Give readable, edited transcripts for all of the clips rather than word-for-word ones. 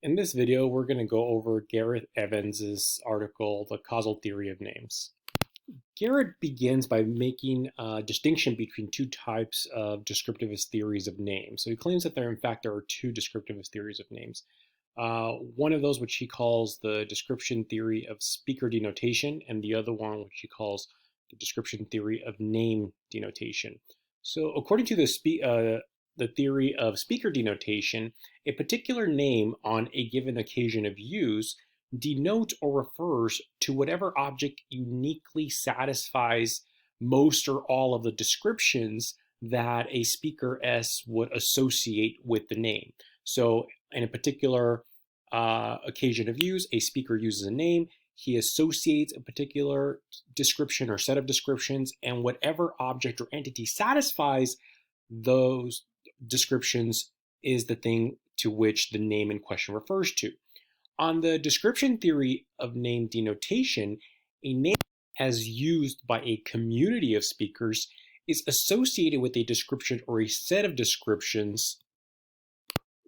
In this video, we're going to go over Gareth Evans's article, The Causal Theory of Names. Gareth begins by making a distinction between two types of descriptivist theories of names. So he claims that there are two descriptivist theories of names. One of those, which he calls the description theory of speaker denotation, and the other one, which he calls the description theory of name denotation. So according to the theory of speaker denotation, a particular name on a given occasion of use denotes or refers to whatever object uniquely satisfies most or all of the descriptions that a speaker S would associate with the name. So in a particular occasion of use, a speaker uses a name, he associates a particular description or set of descriptions, and whatever object or entity satisfies those descriptions is the thing to which the name in question refers to. On the description theory of name denotation, a name as used by a community of speakers is associated with a description or a set of descriptions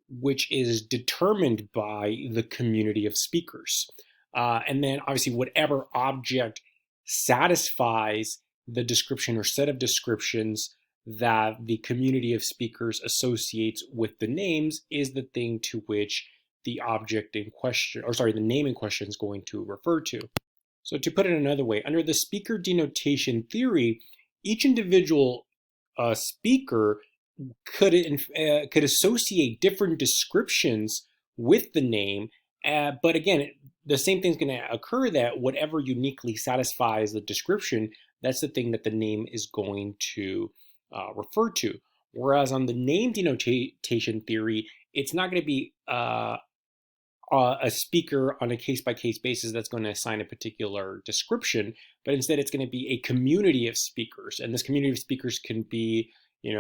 which is determined by the community of speakers. And then obviously whatever object satisfies the description or set of descriptions that the community of speakers associates with the names is the thing to which the object in question, the name in question is going to refer to. So to put it another way, under the speaker denotation theory, each individual speaker could associate different descriptions with the name, but again, the same thing's going to occur, that whatever uniquely satisfies the description, that's the thing that the name is going to refer to. Whereas on the name denotation theory, it's not going to be a speaker on a case-by-case basis that's going to assign a particular description, but instead it's going to be a community of speakers. And this community of speakers can be,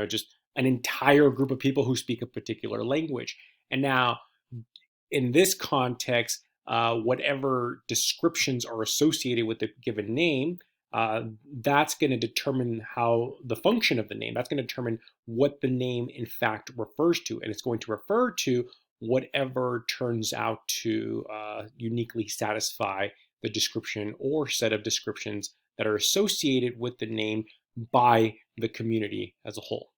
just an entire group of people who speak a particular language. And now, in this context, whatever descriptions are associated with the given name, that's going to determine how the function of the name, that's going to determine what the name in fact refers to. And it's going to refer to whatever turns out to uniquely satisfy the description or set of descriptions that are associated with the name by the community as a whole.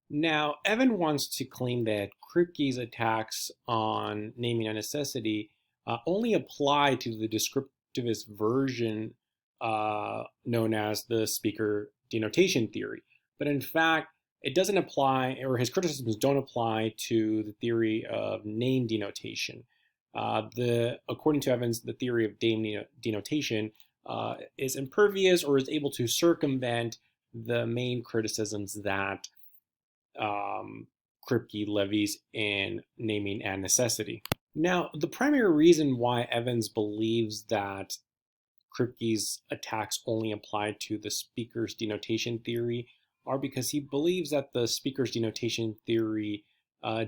Now, Evan wants to claim that Kripke's attacks on naming a necessity only apply to the descriptivist version known as the speaker denotation theory. But in fact, it doesn't apply, or his criticisms don't apply to the theory of name denotation. According to Evans, the theory of name denotation is impervious or is able to circumvent the main criticisms that Kripke levies in naming and necessity. Now, the primary reason why Evans believes that Kripke's attacks only apply to the speaker's denotation theory are because he believes that the speaker's denotation theory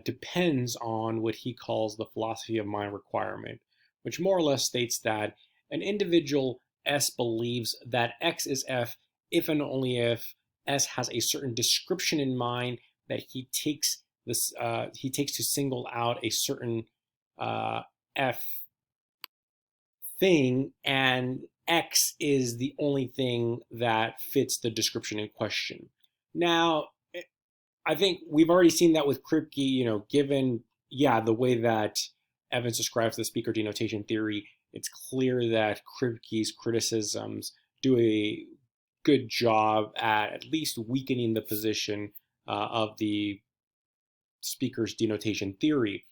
depends on what he calls the philosophy of mind requirement, which more or less states that an individual S believes that X is F if and only if S has a certain description in mind that he takes to single out a certain F thing, and X is the only thing that fits the description in question. Now, I think we've already seen that with Kripke, given, the way that Evans describes the speaker denotation theory, it's clear that Kripke's criticisms do a good job at least weakening the position of the speaker's denotation theory.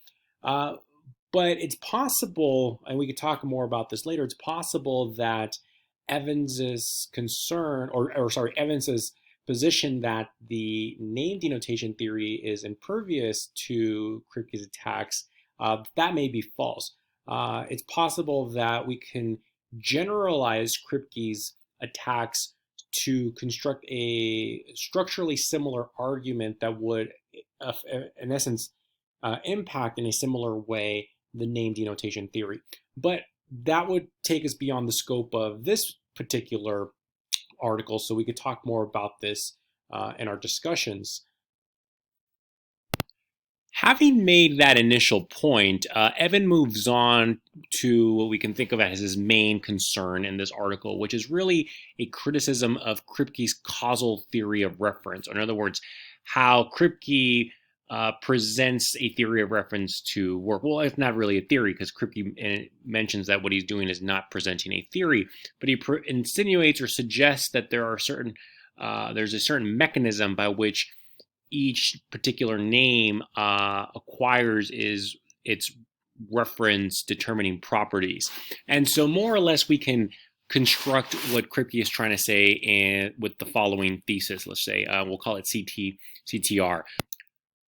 But it's possible, and we could talk more about this later, it's possible that Evans's position that the name denotation theory is impervious to Kripke's attacks, that may be false. It's possible that we can generalize Kripke's attacks to construct a structurally similar argument that would, in essence, impact in a similar way the name denotation theory. But that would take us beyond the scope of this particular article, so we could talk more about this in our discussions. Having made that initial point, Evan moves on to what we can think of as his main concern in this article, which is really a criticism of Kripke's causal theory of reference. In other words, how Kripke presents a theory of reference to work. Well, it's not really a theory because Kripke mentions that what he's doing is not presenting a theory, but he insinuates or suggests that there's a certain mechanism by which each particular name acquires its reference determining properties. And so more or less we can construct what Kripke is trying to say with the following thesis, let's say. We'll call it CTR.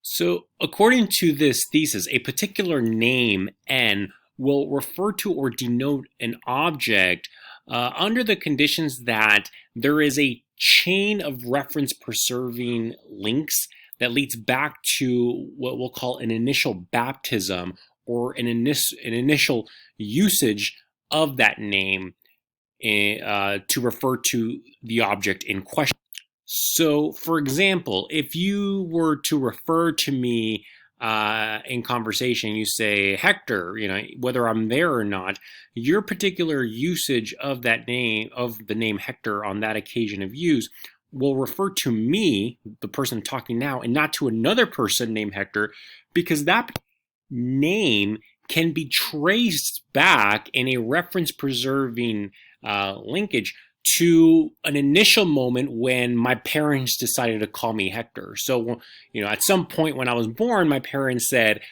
So according to this thesis, a particular name, N, will refer to or denote an object under the conditions that there is a chain of reference preserving links that leads back to what we'll call an initial baptism or an initial usage of that name to refer to the object in question. So, for example, if you were to refer to me in conversation, you say Hector, whether I'm there or not, your particular usage of that name, of the name Hector on that occasion of use, will refer to me, the person talking now, and not to another person named Hector, because that name can be traced back in a reference preserving linkage to an initial moment when my parents decided to call me Hector. So, at some point when I was born, my parents said,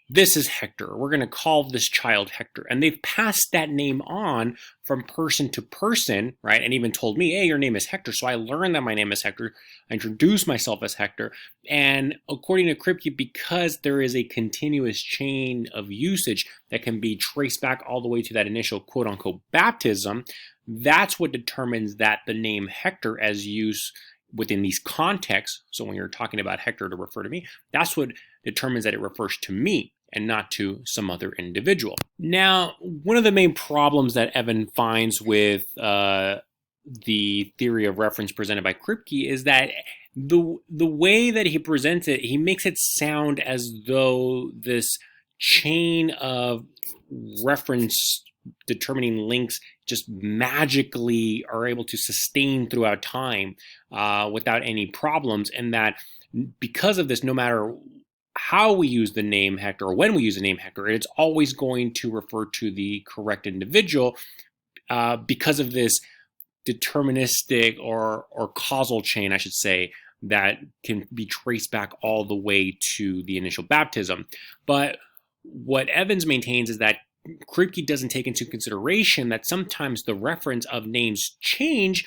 this is Hector. We're going to call this child Hector. And they've passed that name on from person to person, right? And even told me, hey, your name is Hector. So I learned that my name is Hector. I introduced myself as Hector. And according to Kripke, because there is a continuous chain of usage that can be traced back all the way to that initial quote unquote baptism, that's what determines that the name Hector as used within these contexts, so when you're talking about Hector to refer to me, that's what determines that it refers to me and not to some other individual. Now, one of the main problems that Evan finds with the theory of reference presented by Kripke is that the way that he presents it, he makes it sound as though this chain of reference determining links just magically are able to sustain throughout time without any problems, and that because of this, no matter how we use the name Hector or when we use the name Hector, it's always going to refer to the correct individual because of this deterministic or causal chain, I should say, that can be traced back all the way to the initial baptism. But what Evans maintains is that Kripke doesn't take into consideration that sometimes the reference of names change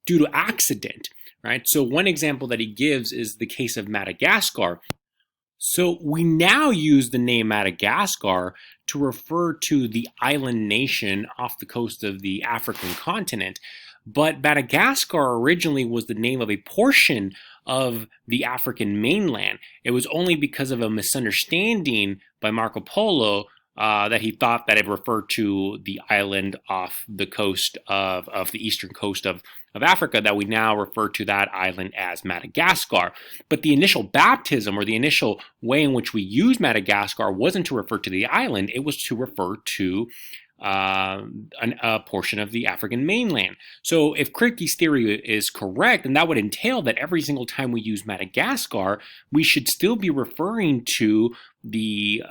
due to accident, right? So one example that he gives is the case of Madagascar. So we now use the name Madagascar to refer to the island nation off the coast of the African continent. But Madagascar originally was the name of a portion of the African mainland. It was only because of a misunderstanding by Marco Polo that he thought that it referred to the island off the coast of the eastern coast of Africa, that we now refer to that island as Madagascar. But the initial baptism, or the initial way in which we use Madagascar, wasn't to refer to the island, it was to refer to a portion of the African mainland. So if Kripke's theory is correct, then that would entail that every single time we use Madagascar, we should still be referring to the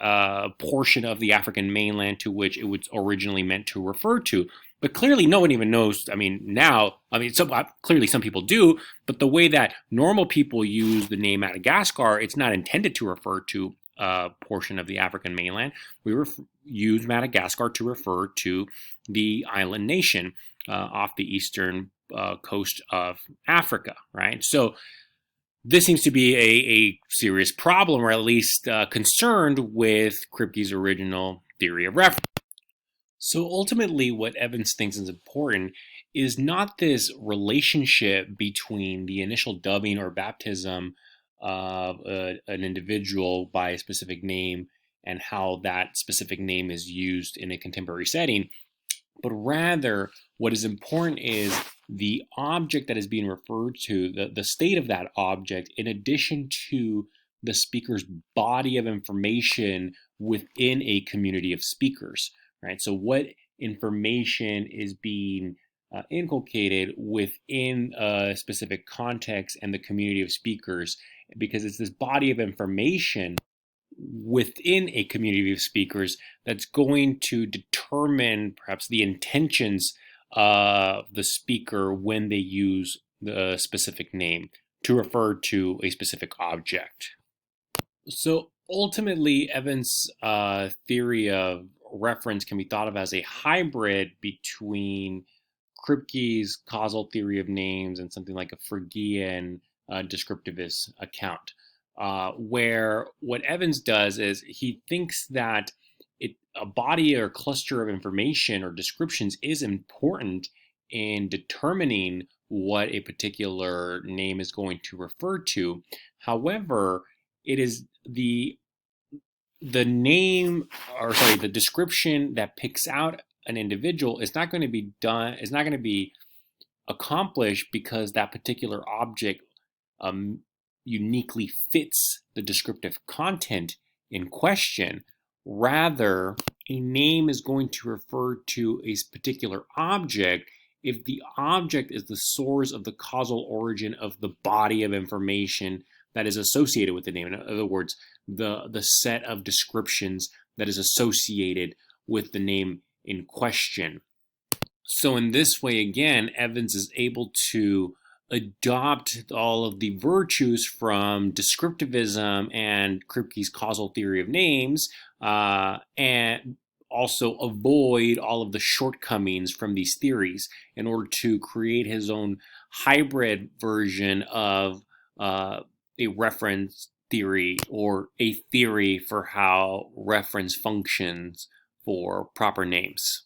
portion of the African mainland to which it was originally meant to refer to. But clearly no one even knows, clearly some people do, but the way that normal people use the name Madagascar, it's not intended to refer to a portion of the African mainland. We use Madagascar to refer to the island nation off the eastern coast of Africa, right? So this seems to be a serious problem, or at least concerned with Kripke's original theory of reference. So ultimately, what Evans thinks is important is not this relationship between the initial dubbing or baptism of an individual by a specific name and how that specific name is used in a contemporary setting, but rather what is important is the object that is being referred to, the state of that object, in addition to the speaker's body of information within a community of speakers, right? So what information is being inculcated within a specific context and the community of speakers, because it's this body of information within a community of speakers that's going to determine perhaps the intentions of the speaker when they use the specific name to refer to a specific object. So ultimately, Evans' theory of reference can be thought of as a hybrid between Kripke's causal theory of names and something like a Freudian descriptivist account, where what Evans does is he thinks that a body or cluster of information or descriptions is important in determining what a particular name is going to refer to. However, it is the name, or sorry, the description that picks out an individual is not going to be done, is not going to be accomplished because that particular object uniquely fits the descriptive content in question. Rather, a name is going to refer to a particular object if the object is the source of the causal origin of the body of information that is associated with the name. In other words, the set of descriptions that is associated with the name in question. So in this way, again, Evans is able to adopt all of the virtues from descriptivism and Kripke's causal theory of names, and also avoid all of the shortcomings from these theories in order to create his own hybrid version of a reference theory, or a theory for how reference functions for proper names.